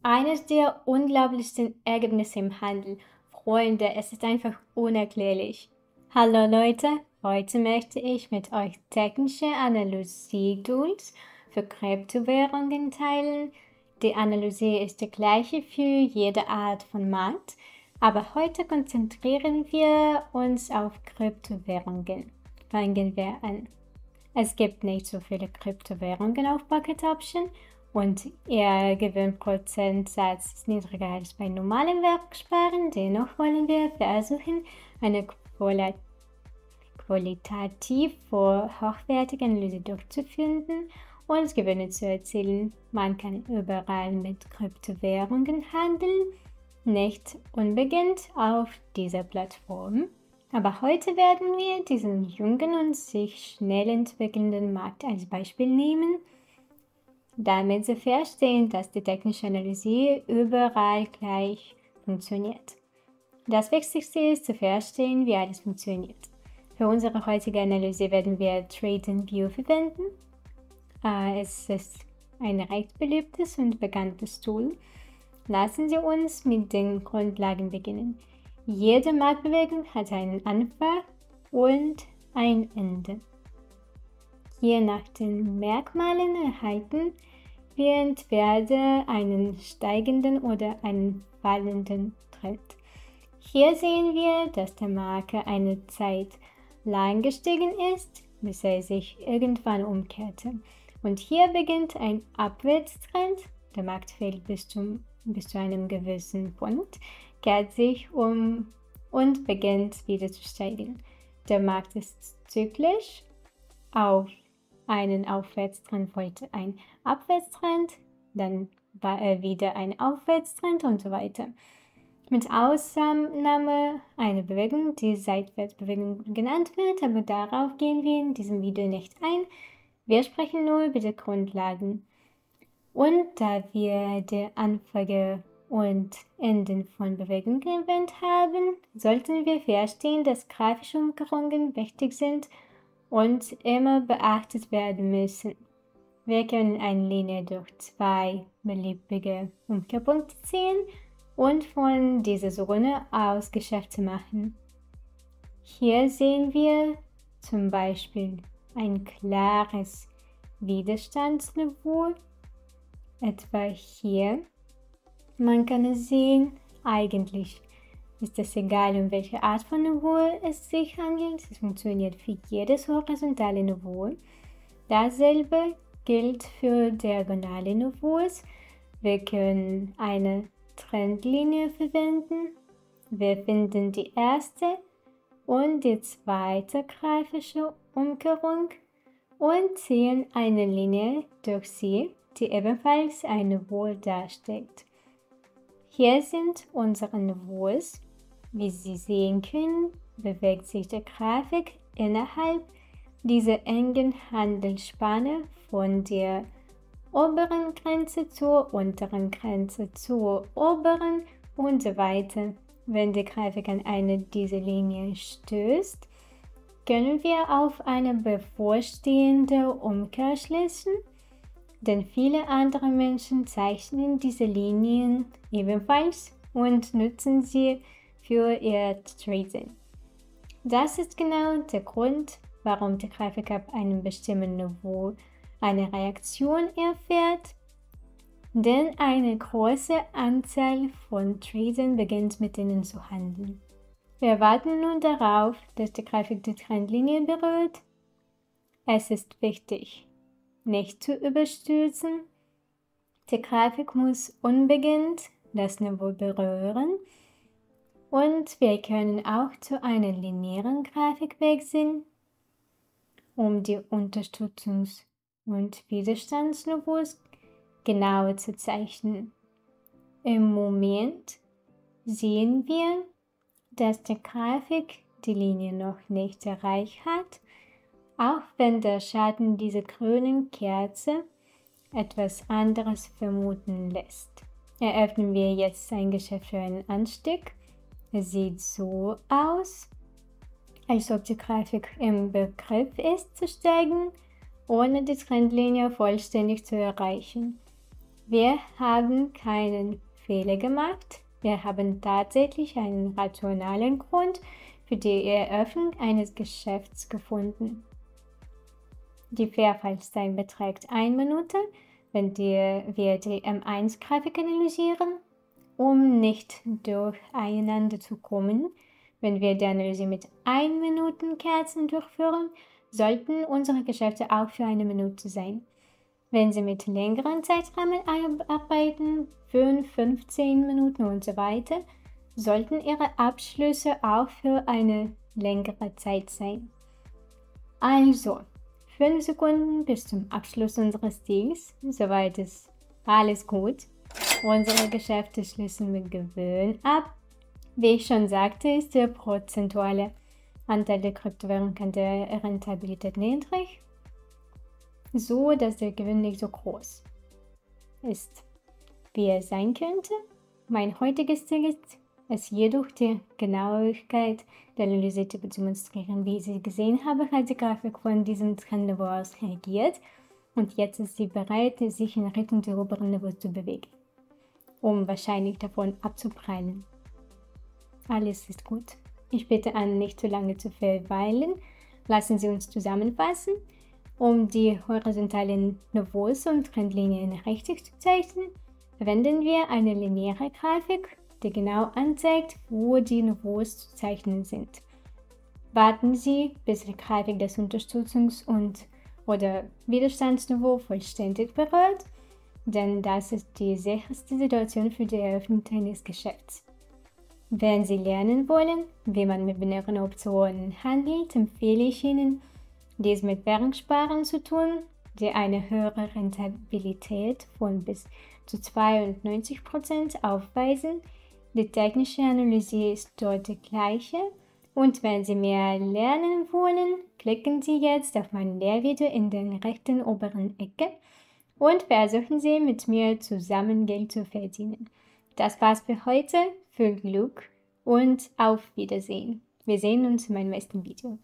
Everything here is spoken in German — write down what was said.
Eines der unglaublichsten Ergebnisse im Handel. Freunde, es ist einfach unerklärlich. Hallo Leute, heute möchte ich mit euch technische Analyse-Tools für Kryptowährungen teilen. Die Analyse ist die gleiche für jede Art von Markt, aber heute konzentrieren wir uns auf Kryptowährungen. Fangen wir an. Es gibt nicht so viele Kryptowährungen auf Pocket Option und ihr Gewinnprozentsatz ist niedriger als bei normalem Werksparen. Dennoch wollen wir versuchen, eine qualitativ hochwertige Analyse durchzuführen und Gewinne zu erzielen. Man kann überall mit Kryptowährungen handeln, nicht unbedingt auf dieser Plattform. Aber heute werden wir diesen jungen und sich schnell entwickelnden Markt als Beispiel nehmen, damit Sie verstehen, dass die technische Analyse überall gleich funktioniert. Das Wichtigste ist zu verstehen, wie alles funktioniert. Für unsere heutige Analyse werden wir TradingView verwenden. Es ist ein recht beliebtes und bekanntes Tool. Lassen Sie uns mit den Grundlagen beginnen. Jede Marktbewegung hat einen Anfang und ein Ende. Je nach den Merkmalen erhalten wir entweder einen steigenden oder einen fallenden Trend. Hier sehen wir, dass der Markt eine Zeit lang gestiegen ist, bis er sich irgendwann umkehrte. Und hier beginnt ein Abwärtstrend. Der Markt fällt bis zu einem gewissen Punkt, kehrt sich um und beginnt wieder zu steigen. Der Markt ist zyklisch. Auf einen Aufwärtstrend folgt ein Abwärtstrend, dann wieder ein Aufwärtstrend und so weiter. Mit Ausnahme einer Bewegung, die Seitwärtsbewegung genannt wird, aber darauf gehen wir in diesem Video nicht ein. Wir sprechen nur über die Grundlagen. Und da wir die Anfänge und Enden von Bewegungen erwähnt haben, sollten wir verstehen, dass grafische Umkehrungen wichtig sind und immer beachtet werden müssen. Wir können eine Linie durch zwei beliebige Umkehrpunkte ziehen und von dieser Zone aus Geschäfte machen. Hier sehen wir zum Beispiel ein klares Widerstandsniveau, etwa hier. Man kann es sehen, eigentlich ist es egal, um welche Art von Niveau es sich handelt. Es funktioniert für jedes horizontale Niveau. Dasselbe gilt für diagonale Niveaus. Wir können eine Trendlinie verwenden. Wir finden die erste und die zweite grafische Umkehrung und ziehen eine Linie durch sie, die ebenfalls ein Niveau darstellt. Hier sind unsere Niveaus. Wie Sie sehen können, bewegt sich die Grafik innerhalb dieser engen Handelsspanne von der oberen Grenze zur unteren Grenze zur oberen und so weiter. Wenn die Grafik an eine dieser Linien stößt, können wir auf eine bevorstehende Umkehr schließen, denn viele andere Menschen zeichnen diese Linien ebenfalls und nutzen sie für ihr Trading. Das ist genau der Grund, warum die Grafik ab einem bestimmten Niveau eine Reaktion erfährt, denn eine große Anzahl von Tradern beginnt mit ihnen zu handeln. Wir warten nun darauf, dass die Grafik die Trendlinie berührt. Es ist wichtig, nicht zu überstürzen. Die Grafik muss unbedingt das Niveau berühren und wir können auch zu einer linearen Grafik wechseln, um die Unterstützungs- und Widerstandsniveaus genauer zu zeichnen. Im Moment sehen wir, dass die Grafik die Linie noch nicht erreicht hat, auch wenn der Schatten dieser grünen Kerze etwas anderes vermuten lässt. Eröffnen wir jetzt ein Geschäft für einen Anstieg. Es sieht so aus, als ob die Grafik im Begriff ist zu steigen, ohne die Trendlinie vollständig zu erreichen. Wir haben keinen Fehler gemacht. Wir haben tatsächlich einen rationalen Grund für die Eröffnung eines Geschäfts gefunden. Die Verfallszeit beträgt 1 Minute, wenn wir die M1-Grafik analysieren. Um nicht durcheinander zu kommen, wenn wir die Analyse mit 1-Minuten-Kerzen durchführen, sollten unsere Geschäfte auch für 1 Minute sein. Wenn Sie mit längeren Zeitrahmen arbeiten, 5, 15 Minuten und so weiter, sollten Ihre Abschlüsse auch für eine längere Zeit sein. Also, 5 Sekunden bis zum Abschluss unseres Deals, soweit ist alles gut. Unsere Geschäfte schließen mit Gewinn ab. Wie ich schon sagte, ist der prozentuale Anteil der Kryptowährung an der Rentabilität niedrig, so dass der Gewinn nicht so groß ist, wie er sein könnte. Mein heutiges Ziel ist es jedoch, die Genauigkeit der Analyse zu demonstrieren. Wie Sie gesehen haben, hat die Grafik von diesem Trendniveau aus reagiert und jetzt ist sie bereit, sich in Richtung des oberen Niveaus zu bewegen, um wahrscheinlich davon abzuprallen. Alles ist gut. Ich bitte an, nicht zu lange zu verweilen. Lassen Sie uns zusammenfassen. Um die horizontalen Niveaus und Trendlinien richtig zu zeichnen, verwenden wir eine lineare Grafik, die genau anzeigt, wo die Niveaus zu zeichnen sind. Warten Sie, bis die Grafik das Unterstützungs- oder Widerstandsniveau vollständig berührt, denn das ist die sicherste Situation für die Eröffnung eines Geschäfts. Wenn Sie lernen wollen, wie man mit binären Optionen handelt, empfehle ich Ihnen, dies mit Währungssparen zu tun, die eine höhere Rentabilität von bis zu 92% aufweisen. Die technische Analyse ist dort die gleiche. Und wenn Sie mehr lernen wollen, klicken Sie jetzt auf mein Lehrvideo in der rechten oberen Ecke und versuchen Sie mit mir zusammen Geld zu verdienen. Das war's für heute. Viel Glück und auf Wiedersehen. Wir sehen uns in meinem nächsten Video.